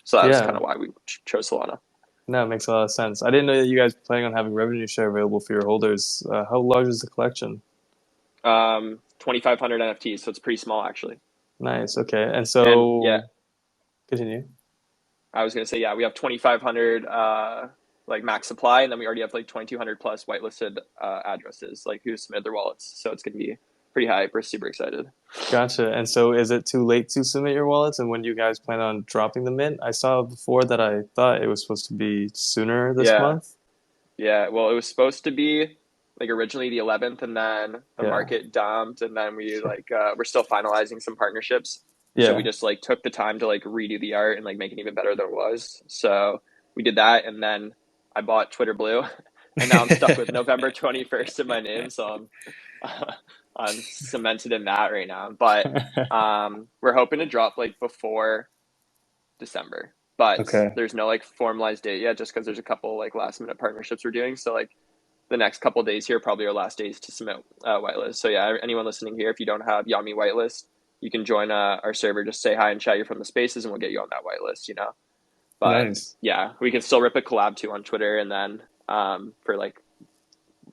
S3: So that was kind
S1: Yeah.
S3: of why we chose Solana.
S1: No, it makes a lot of sense. I didn't know that you guys were planning on having revenue share available for your holders. How large is the collection?
S3: 2,500 NFTs, so it's pretty small actually.
S1: Nice. Okay. And
S3: And yeah,
S1: so, continue.
S3: I was gonna say, yeah, we have 2,500 like max supply, and then we already have like 2,200 plus whitelisted addresses like who submitted their wallets. So it's gonna be pretty hype. We're super excited.
S1: Gotcha. And so, is it too late to submit your wallets? And when do you guys plan on dropping them in? I saw before that I thought it was supposed to be sooner this
S3: Yeah,
S1: month.
S3: yeah. Well, it was supposed to be like originally the 11th, and then the
S1: Yeah.
S3: market dumped, and then we like we're still finalizing some partnerships. So we
S1: Yeah.
S3: just like took the time to like redo the art and like make it even better than it was. So we did that, and then I bought Twitter Blue, and now I'm stuck with November 21st in my name. So I'm cemented in that right now. But we're hoping to drop like before December, but
S1: Okay.
S3: there's no like formalized date yet, just because there's a couple like last minute partnerships we're doing. So like the next couple days here probably our last days to submit whitelist. So yeah, anyone listening here, if you don't have Yami whitelist, you can join our server. Just say hi and chat. You're from the spaces, and we'll get you on that whitelist. You know, but
S1: Nice.
S3: yeah, we can still rip a collab too on Twitter, and then for like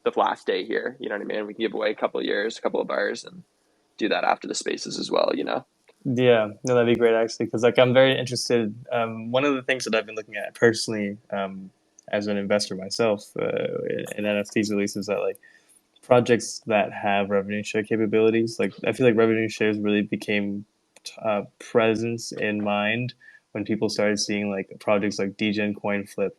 S3: the last day here, you know what I mean? We can give away a couple of years, a couple of bars, and do that after the spaces as well. You know.
S1: Yeah, no, that'd be great actually, because like I'm very interested. One of the things that I've been looking at personally, as an investor myself, in NFTs releases, is that like projects that have revenue share capabilities, like I feel like revenue shares really became presence in mind when people started seeing like projects like Degen Coin Flip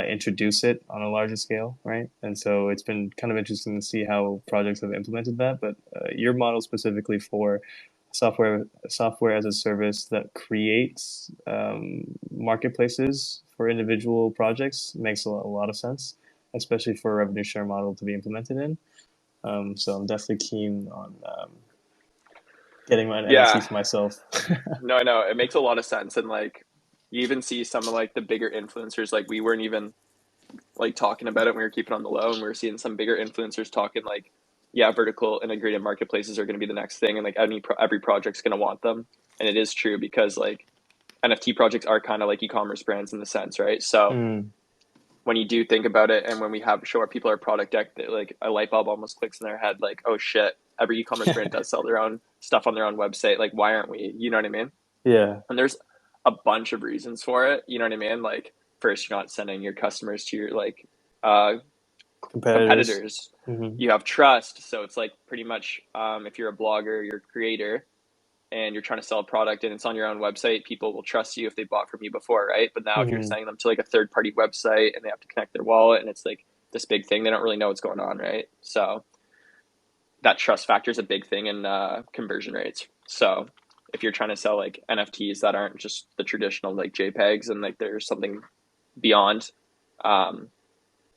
S1: introduce it on a larger scale, right? And so it's been kind of interesting to see how projects have implemented that. But your model specifically for software as a service that creates marketplaces for individual projects makes a lot of sense. especially for a revenue share model to be implemented in. So I'm definitely keen on getting an
S3: Yeah.
S1: NFT for myself.
S3: No, I know. It makes a lot of sense. And like you even see some of like the bigger influencers, like we weren't even like talking about it. We were keeping on the low, and we were seeing some bigger influencers talking like, yeah, vertical integrated marketplaces are going to be the next thing, and like every project's going to want them. And it is true because like NFT projects are kind of like e-commerce brands in the sense, right? So
S1: Mm,
S3: when you do think about it, and when we have show our people our product deck, like a light bulb almost clicks in their head, like, oh shit, every e-commerce brand does sell their own stuff on their own website. Like, why aren't we? You know what I mean?
S1: yeah,
S3: And there's a bunch of reasons for it. You know what I mean? Like, first, you're not sending your customers to your like uh,
S1: competitors.
S3: competitors.
S1: Hmm.
S3: You have trust, so it's like pretty much if you're a blogger, you're a creator, and you're trying to sell a product and it's on your own website, people will trust you if they bought from you before, right? But now if you're
S1: Hmm.
S3: sending them to like a third party website and they have to connect their wallet and it's like this big thing, they don't really know what's going on, right? So that trust factor is a big thing in conversion rates. So if you're trying to sell like NFTs that aren't just the traditional like JPEGs and like there's something beyond um,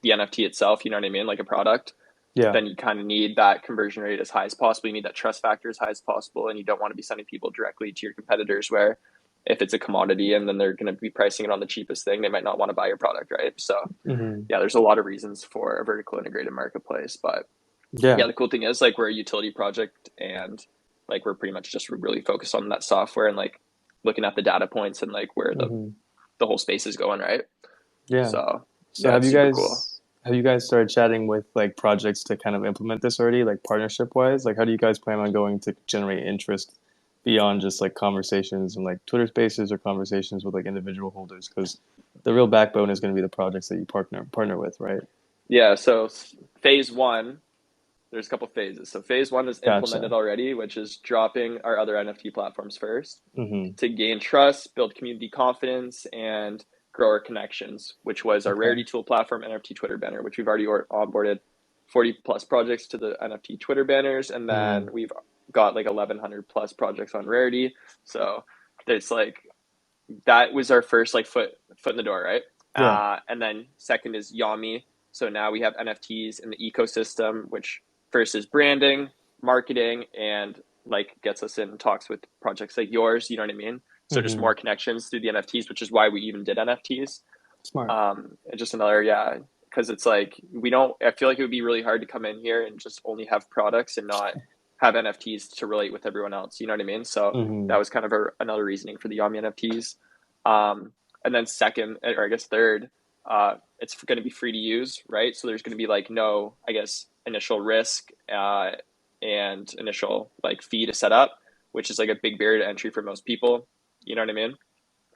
S3: the NFT itself, you know what I mean, like a product,
S1: Yeah.
S3: then you kind of need that conversion rate as high as possible. You need that trust factor as high as possible, and you don't want to be sending people directly to your competitors where if it's a commodity and then they're going to be pricing it on the cheapest thing, they might not want to buy your product, right? So
S1: Hmm.
S3: yeah, there's a lot of reasons for a vertical integrated marketplace, but
S1: Yeah.
S3: yeah, the cool thing is like we're a utility project and like we're pretty much just really focused on that software and like looking at the data points and like where
S1: Hmm.
S3: the whole space is going, right?
S1: Yeah.
S3: So
S1: So
S3: yeah, it's super cool.
S1: have you guys started chatting with like projects to kind of implement this already, like partnership wise? Like how do you guys plan on going to generate interest beyond just like conversations and like Twitter spaces or conversations with like individual holders? Because the real backbone is going to be the projects that you partner with, right?
S3: Yeah, so phase one, there's a couple phases. So phase one is implemented
S1: Gotcha.
S3: already, which is dropping our other NFT platforms first
S1: Hmm.
S3: to gain trust, build community confidence, and grow our connections, which was our
S1: Okay.
S3: Rarity Tool platform, NFT Twitter banner, which we've already onboarded 40 plus projects to the NFT Twitter banners. And then
S1: Hmm.
S3: we've got like 1,100 plus projects on Rarity. So it's like, that was our first like foot in the door, right?
S1: Yeah.
S3: And then second is Yomi. So now we have NFTs in the ecosystem, which first is branding, marketing, and like gets us in talks with projects like yours. You know what I mean? So just
S1: Hmm.
S3: more connections through the NFTs, which is why we even did NFTs.
S1: Smart.
S3: And just another, yeah, because it's like we don't. I feel like it would be really hard to come in here and just only have products and not have NFTs to relate with everyone else. You know what I mean? So that
S1: Hmm.
S3: was kind of another reasoning for the Yomi NFTs. And then second, or I guess third, it's going to be free to use, right? So there's going to be like no, I guess, initial risk and initial like fee to set up, which is like a big barrier to entry for most people. You know what I mean?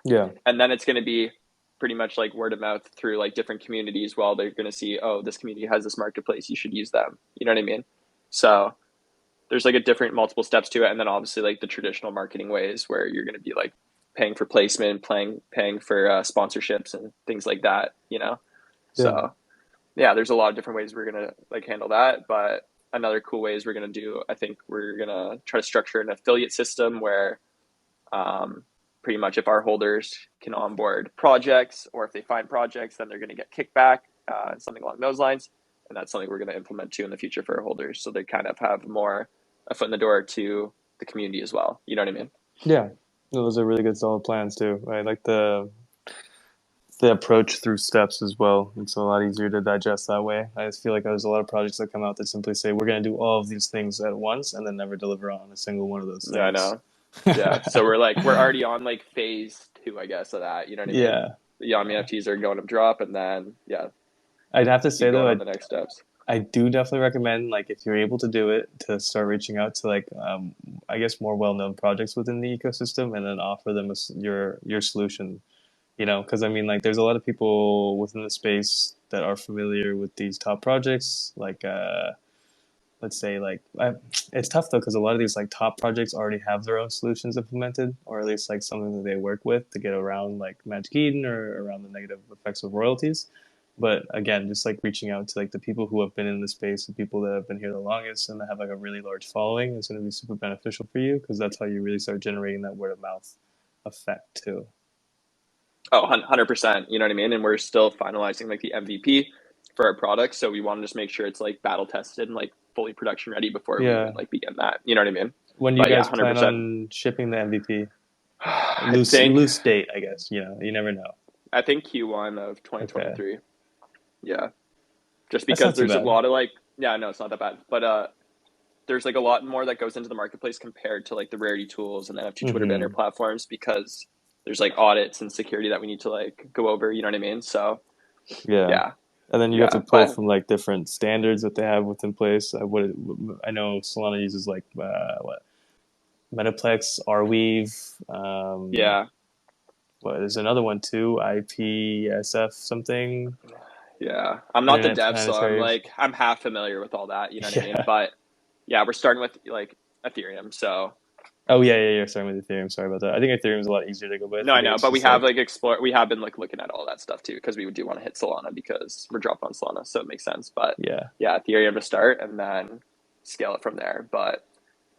S1: Yeah.
S3: And then it's going to be pretty much like word of mouth through like different communities while they're going to see, oh, this community has this marketplace, you should use them. You know what I mean? So there's like a different multiple steps to it, and then obviously like the traditional marketing ways where you're going to be like paying for placement, paying for sponsorships and things like that, you know.
S1: Yeah.
S3: So yeah, there's a lot of different ways we're gonna like handle that, but another cool way is we're gonna do, I think we're gonna try to structure an affiliate system where um, pretty much if our holders can onboard projects or if they find projects, then they're going to get kickback, something along those lines. And that's something we're going to implement too in the future for our holders. So they kind of have more a foot in the door to the community as well. You know what I mean?
S1: Yeah. No, those are really good solid plans too. I like the approach through steps as well. It's a lot easier to digest that way. I just feel like there's a lot of projects that come out that simply say we're going to do all of these things at once and then never deliver on a single one of those
S3: Yeah, I
S1: things.
S3: know. Yeah. So we're already on like phase two, I guess, of that. You know what I mean?
S1: Yeah.
S3: The Yami NFTs are going to drop and then, yeah,
S1: I'd have to say
S3: keep going
S1: though,
S3: on the next steps.
S1: I do definitely recommend like if you're able to do it to start reaching out to like I guess more well-known projects within the ecosystem and then offer them your solution, you know, because I mean like there's a lot of people within the space that are familiar with these top projects like let's say like it's tough though because a lot of these like top projects already have their own solutions implemented or at least like something that they work with to get around like Magic Eden or around the negative effects of royalties. But again, just like reaching out to like the people who have been in the space, the people that have been here the longest and that have like a really large following is going to be super beneficial for you because that's how you really start generating that word of mouth effect too.
S3: Oh, 100%. You know what I mean? And we're still finalizing like the MVP. for our product. So we want to just make sure it's like battle tested and like fully production ready before we
S1: Yeah.
S3: even like begin that. You know what I mean?
S1: When do you
S3: But yeah,
S1: guys
S3: hundred
S1: plan
S3: percent.
S1: on shipping the MVP?
S3: I think
S1: Loose date, I guess. You never know.
S3: I think Q1 of
S1: Okay.
S3: 2023. Yeah, just
S1: That's
S3: because
S1: not too
S3: there's a
S1: bad.
S3: lot of like, yeah, no, it's not that bad. But there's like a lot more that goes into the marketplace compared to like the rarity tools and NFT Twitter banner
S1: Hmm.
S3: platforms, because there's like audits and security that we need to like go over. You know what I mean? So
S1: Yeah.
S3: yeah,
S1: And then you have to
S3: yeah.
S1: pull
S3: But
S1: from like different standards that they have within place. I know Solana uses like what Metaplex, Arweave.
S3: yeah,
S1: What there's another one too, IPSF something,
S3: yeah. I'm not the
S1: Internet
S3: dev, so I'm
S1: Planetaries.
S3: like I'm half familiar with all that. You know what I mean?
S1: Yeah.
S3: But yeah, we're starting with like Ethereum. So
S1: Oh yeah. Starting with Ethereum. Sorry about that. I think Ethereum is a lot easier to go with.
S3: no,
S1: I
S3: I
S1: think
S3: know,
S1: it's
S3: but we
S1: just
S3: have
S1: like
S3: like we have been like looking at all that stuff too, because we do want to hit Solana because we're dropping on Solana, so it makes sense. But
S1: yeah.
S3: yeah, Ethereum to start and then scale it from there. But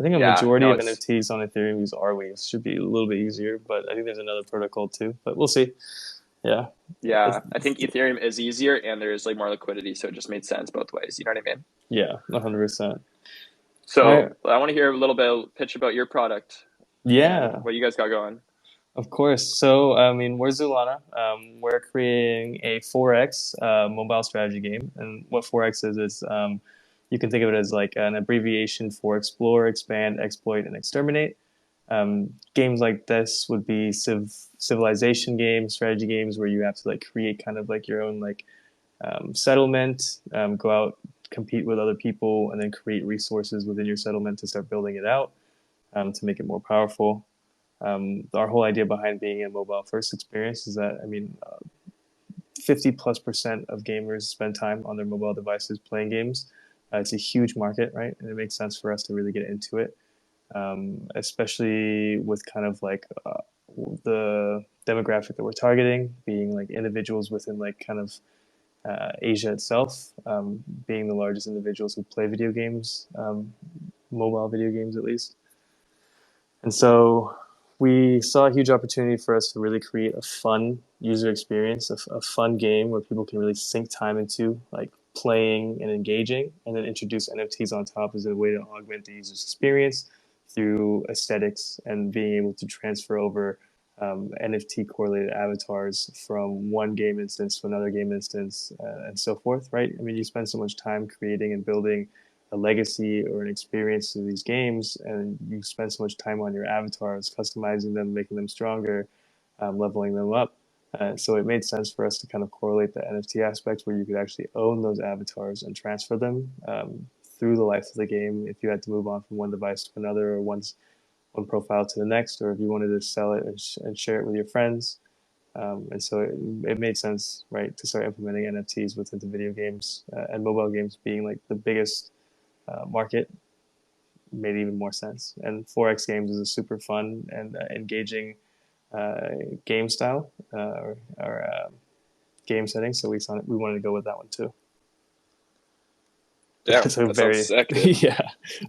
S1: I think a
S3: yeah,
S1: majority
S3: no,
S1: of
S3: it's
S1: NFTs on Ethereum use Arweave. Should be a little bit easier, but I think there's another protocol too. But we'll see. Yeah.
S3: yeah, I think Ethereum is easier and there's like more liquidity, so it just made sense both ways. You know what I mean?
S1: Yeah. 100%. All
S3: So
S1: right.
S3: I want to hear a little bit pitch about your product and
S1: Yeah.
S3: what you guys got going.
S1: Of course. So, I mean, we're Zoolana. We're creating a 4X mobile strategy game. And what 4X is you can think of it as like an abbreviation for explore, expand, exploit, and exterminate. Games like this would be civilization games, strategy games where you have to like create kind of like your own like settlement, go out, compete with other people, and then create resources within your settlement to start building it out to make it more powerful. Our whole idea behind being a mobile first experience is that, I mean, 50+% of gamers spend time on their mobile devices playing games. It's a huge market, right? And it makes sense for us to really get into it, especially with kind of like the demographic that we're targeting, being like individuals within like kind of Asia itself, being the largest individuals who play video games, mobile video games at least. And so we saw a huge opportunity for us to really create a fun user experience, a fun game where people can really sink time into, like playing and engaging, and then introduce NFTs on top as a way to augment the user's experience through aesthetics and being able to transfer over NFT correlated avatars from one game instance to another game instance and so forth, right? I mean, you spend so much time creating and building a legacy or an experience in these games, and you spend so much time on your avatars, customizing them, making them stronger, leveling them up. So it made sense for us to kind of correlate the NFT aspects where you could actually own those avatars and transfer them through the life of the game if you had to move on from one device to another, or one profile to the next, or if you wanted to sell it and share it with your friends. And so it made sense, right, to start implementing NFTs within the video games and mobile games being like the biggest market made even more sense. And 4X Games is a super fun and engaging game style or game setting, so we wanted to go with that one too.
S3: Damn,
S1: So
S3: that sounds
S1: very
S3: sick, dude.
S1: yeah,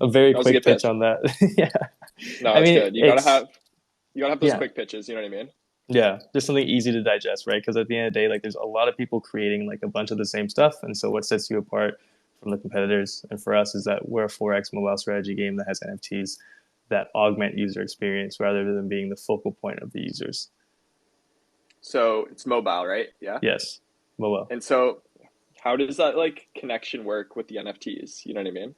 S1: a very
S3: That was a
S1: quick
S3: good
S1: pitch
S3: pitch.
S1: on that. Yeah,
S3: No,
S1: I
S3: it's
S1: mean
S3: good.
S1: it's
S3: You gotta have those
S1: yeah
S3: quick pitches. You know what I mean?
S1: yeah just something easy to digest, right? Because at the end of the day, like there's a lot of people creating like a bunch of the same stuff, and so what sets you apart from the competitors and for us is that we're a 4X mobile strategy game that has NFTs that augment user experience rather than being the focal point of the users.
S3: So it's mobile, right? Yeah.
S1: Yes, mobile.
S3: And so how does that like connection work with the NFTs? You know what I mean?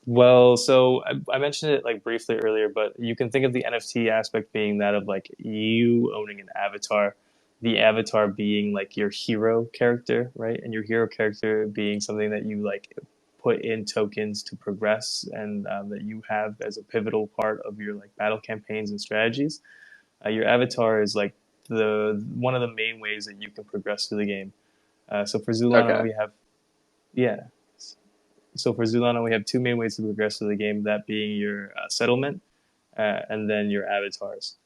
S1: Well, so I mentioned it like briefly earlier, but you can think of the NFT aspect being that of like you owning an avatar, the avatar being like your hero character, right? And your hero character being something that you like put in tokens to progress and that you have as a pivotal part of your like battle campaigns and strategies. Your avatar is like the one of the main ways that you can progress through the game. So for Zulana,
S3: Okay.
S1: we have yeah. So for Zulana, we have two main ways to progress through the game, that being your settlement and then your avatars.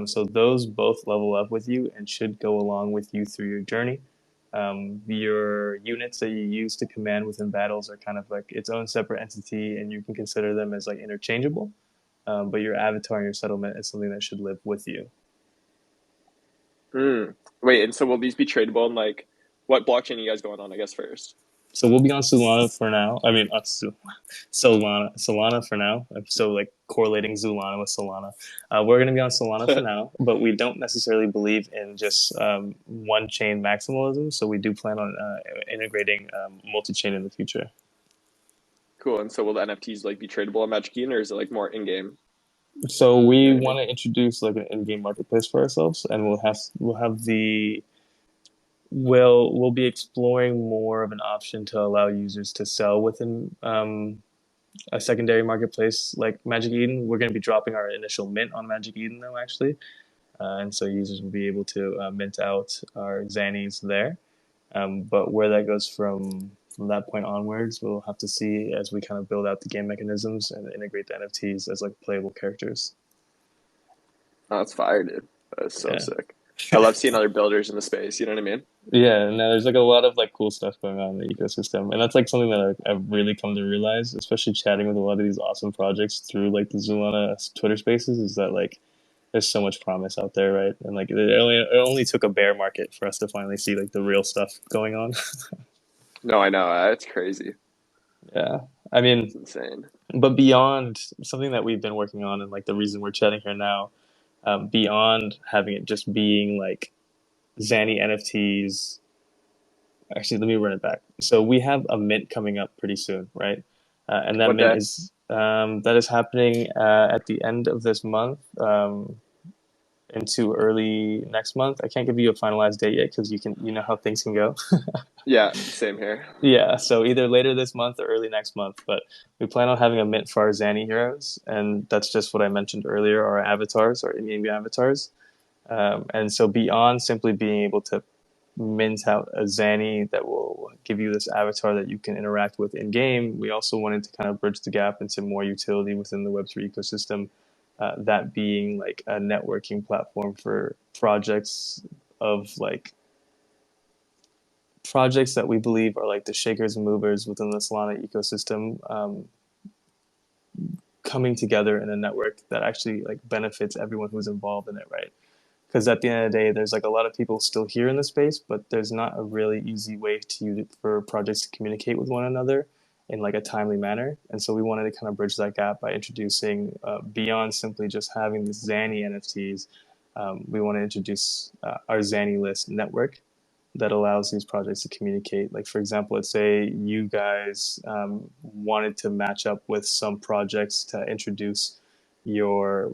S1: So those both level up with you and should go along with you through your journey. Your units that you use to command within battles are kind of like its own separate entity, and you can consider them as like interchangeable. But your avatar and your settlement is something that should live with you.
S3: Hmm. Wait, and so will these be tradable in like what blockchain are you guys going on, I guess, first?
S1: So we'll be on Solana for now. I mean, Solana for now. I'm so like correlating Zoolana with Solana. We're going to be on Solana for now, but we don't necessarily believe in just one chain maximalism. So we do plan on integrating multi-chain in the future.
S3: Cool. And so will the NFTs like be tradable on Magic Eden, or is it like more in-game?
S1: So we
S3: Maybe.
S1: want to introduce like an in-game marketplace for ourselves, and we'll be exploring more of an option to allow users to sell within a secondary marketplace like Magic Eden. We're going to be dropping our initial mint on Magic Eden though, actually, and so users will be able to mint out our Zanis there. But where that goes from that point onwards, we'll have to see as we kind of build out the game mechanisms and integrate the NFTs as like playable characters.
S3: Oh, that's fire, dude. That's so
S1: Yeah.
S3: sick. I love seeing other builders in the space. You know what I mean?
S1: Yeah, no, there's like a lot of like cool stuff going on in the ecosystem, and that's like something that I've really come to realize, especially chatting with a lot of these awesome projects through like the Zoolana Twitter Spaces, is that like there's so much promise out there, right? And like it only took a bear market for us to finally see like the real stuff going on.
S3: No, I know. That's crazy.
S1: Yeah, I
S3: It's
S1: mean,
S3: insane.
S1: but beyond something that we've been working on, and like the reason we're chatting here now, beyond having it just being like Zani NFTs. Actually, let me run it back. So we have a mint coming up pretty soon, right? And that
S3: What
S1: mint
S3: day?
S1: is happening at the end of this month, into early next month. I can't give you a finalized date yet because you know how things can go.
S3: Yeah, same here.
S1: Yeah, so either later this month or early next month. But we plan on having a mint for our Zani heroes, and that's just what I mentioned earlier, our avatars, our in-game avatars. And so beyond simply being able to mint out a Zani that will give you this avatar that you can interact with in game, we also wanted to kind of bridge the gap into more utility within the Web3 ecosystem. That being like a networking platform for projects that we believe are like the shakers and movers within the Solana ecosystem, coming together in a network that actually like benefits everyone who's involved in it, right? Because at the end of the day, there's like a lot of people still here in the space, but there's not a really easy way for projects to communicate with one another in like a timely manner. And so we wanted to kind of bridge that gap by introducing, beyond simply just having these Zani NFTs, we want to introduce our Zani list network that allows these projects to communicate. Like, for example, let's say you guys wanted to match up with some projects to introduce your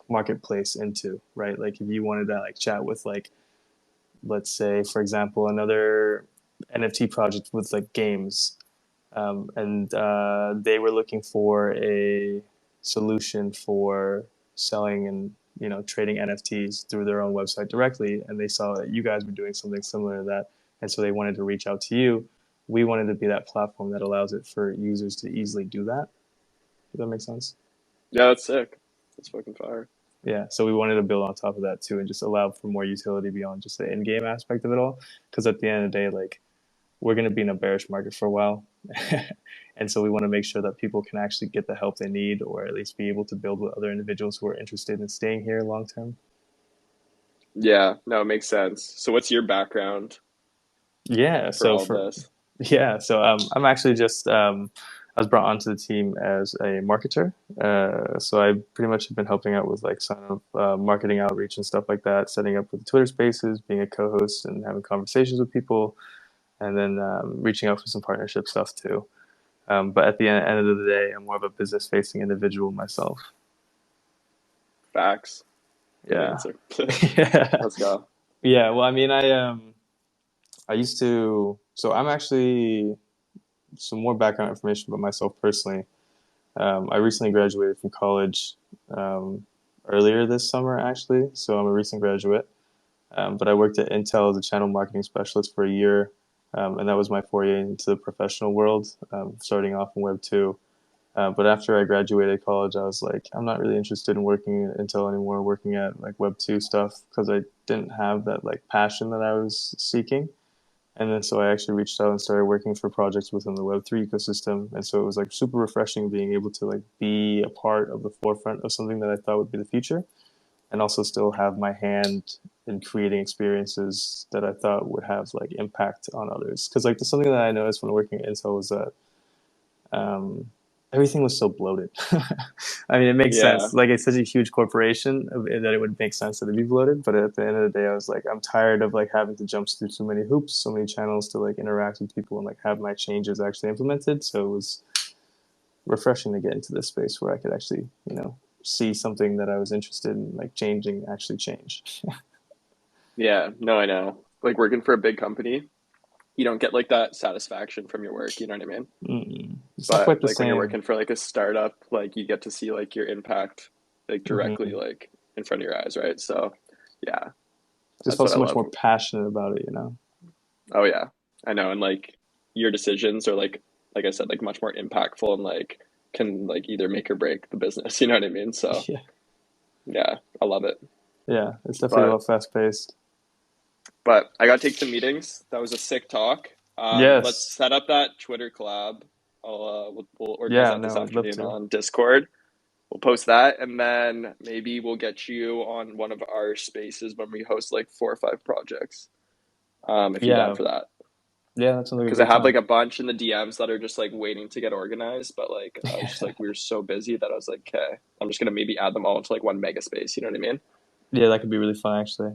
S1: marketplace into, right? Like if you wanted to like chat with like, let's say, for example, another NFT project with like games, and they were looking for a solution for selling and trading NFTs through their own website directly, and they saw that you guys were doing something similar to that, and so they wanted to reach out to you. We wanted to be that platform that allows it for users to easily do that. Does that make sense?
S3: Yeah, that's sick. That's fucking fire.
S1: Yeah, so we wanted to build on top of that too, and just allow for more utility beyond just the in-game aspect of it all. Because at the end of the day, like we're going to be in a bearish market for a while, and so we want to make sure that people can actually get the help they need, or at least be able to build with other individuals who are interested in staying here long term.
S3: Yeah, no, it makes sense. So what's your background
S1: Yeah,
S3: for
S1: so
S3: all of
S1: for
S3: this?
S1: yeah, so I'm actually just I was brought onto the team as a marketer. So I pretty much have been helping out with like some marketing outreach and stuff like that, setting up with the Twitter Spaces, being a co-host, and having conversations with people, and then reaching out for some partnership stuff too. But at the end of the day, I'm more of a business-facing individual myself.
S3: Facts. Good
S1: Yeah,
S3: answer.
S1: yeah,
S3: Let's go.
S1: yeah. Well, I mean, I used to. So I'm actually some more background information about myself personally. I recently graduated from college earlier this summer, actually. So I'm a recent graduate. But I worked at Intel as a channel marketing specialist for a year. And that was my foray into the professional world, starting off in Web 2. But after I graduated college, I was like, I'm not really interested in working at Intel anymore, working at like Web 2 stuff, because I didn't have that like passion that I was seeking. And then so I actually reached out and started working for projects within the Web3 ecosystem. And so it was like super refreshing being able to like be a part of the forefront of something that I thought would be the future, and also still have my hand and creating experiences that I thought would have like impact on others. Because like something that I noticed when working at Intel was that everything was so bloated. I mean, it makes
S3: Yeah.
S1: sense. Like it's such a huge corporation that it would make sense that it'd be bloated. But at the end of the day, I was like, I'm tired of like having to jump through so many hoops, so many channels to like interact with people and like have my changes actually implemented. So it was refreshing to get into this space where I could actually, you know, see something that I was interested in like changing actually change.
S3: Yeah. No, I know. Like working for a big company, you don't get like that satisfaction from your work, you know what I mean?
S1: It's not
S3: But
S1: quite the
S3: like when you're
S1: same.
S3: working for like a startup, like you get to see like your impact like directly
S1: Mm-hmm.
S3: like in front of your eyes, right? So yeah,
S1: Just
S3: that's
S1: felt
S3: what I
S1: so much
S3: love.
S1: more passionate about it, you know.
S3: Oh yeah, I know. And like your decisions are like I said, like much more impactful and like can like either make or break the business, you know what I mean? So
S1: Yeah,
S3: yeah, I love it.
S1: yeah, it's definitely a
S3: But
S1: lot fast paced.
S3: I gotta take some meetings. That was a sick talk. Let's
S1: Yes,
S3: set up that Twitter collab. We'll organize
S1: yeah,
S3: that this
S1: no, I'd love
S3: afternoon
S1: to.
S3: on Discord. We'll post that, and then maybe we'll get you on one of our spaces when we host like 4 or 5 projects. If you're down
S1: Yeah,
S3: for that,
S1: yeah, that sounds like a
S3: because I
S1: great
S3: have like
S1: time.
S3: a bunch in the DMs that are just like waiting to get organized, but like I was just like we were so busy that I was like, okay, I'm just gonna maybe add them all into like one mega space. You know what I mean?
S1: Yeah, that could be really fun actually.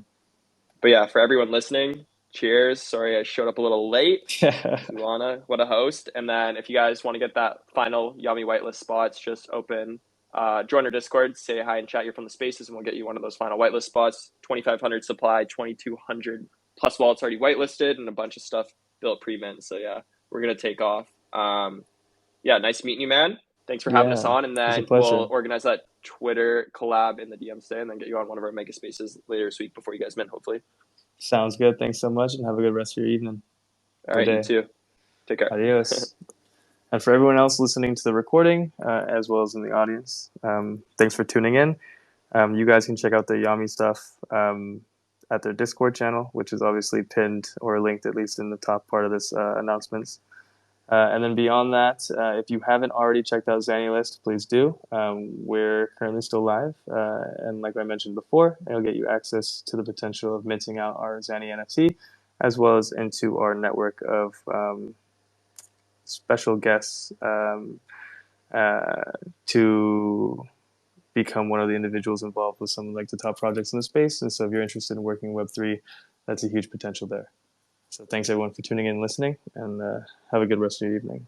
S3: But yeah, for everyone listening, cheers. Sorry I showed up a little late. Zoolana, what a host. And then if you guys want to get that final Yummy whitelist spots, just join our Discord, say hi and chat. You're from the spaces, and we'll get you one of those final whitelist spots. 2,500 supply, 2,200 plus wallets already whitelisted, and a bunch of stuff built pre-mint. So yeah, we're going to take off. Yeah, nice meeting you, man. Thanks for having us
S1: Yeah,
S3: on. And
S1: it's a
S3: then we'll
S1: pleasure.
S3: organize that Twitter collab in the DMs today and then get you on one of our mega spaces later this week before you guys mint, hopefully.
S1: Sounds good. Thanks so much, and have a good rest of your evening
S3: All
S1: or
S3: right, you
S1: day.
S3: too. Take care.
S1: Adios. And for everyone else listening to the recording, as well as in the audience, thanks for tuning in. You guys can check out the Yami stuff at their Discord channel, which is obviously pinned or linked at least in the top part of this announcements. And then beyond that, if you haven't already checked out Zanilist, please do. We're currently still live, and like I mentioned before, it'll get you access to the potential of minting out our Zani NFT, as well as into our network of special guests to become one of the individuals involved with some of like the top projects in the space. And so if you're interested in working Web3, that's a huge potential there. So thanks everyone for tuning in and listening, and have a good rest of your evening.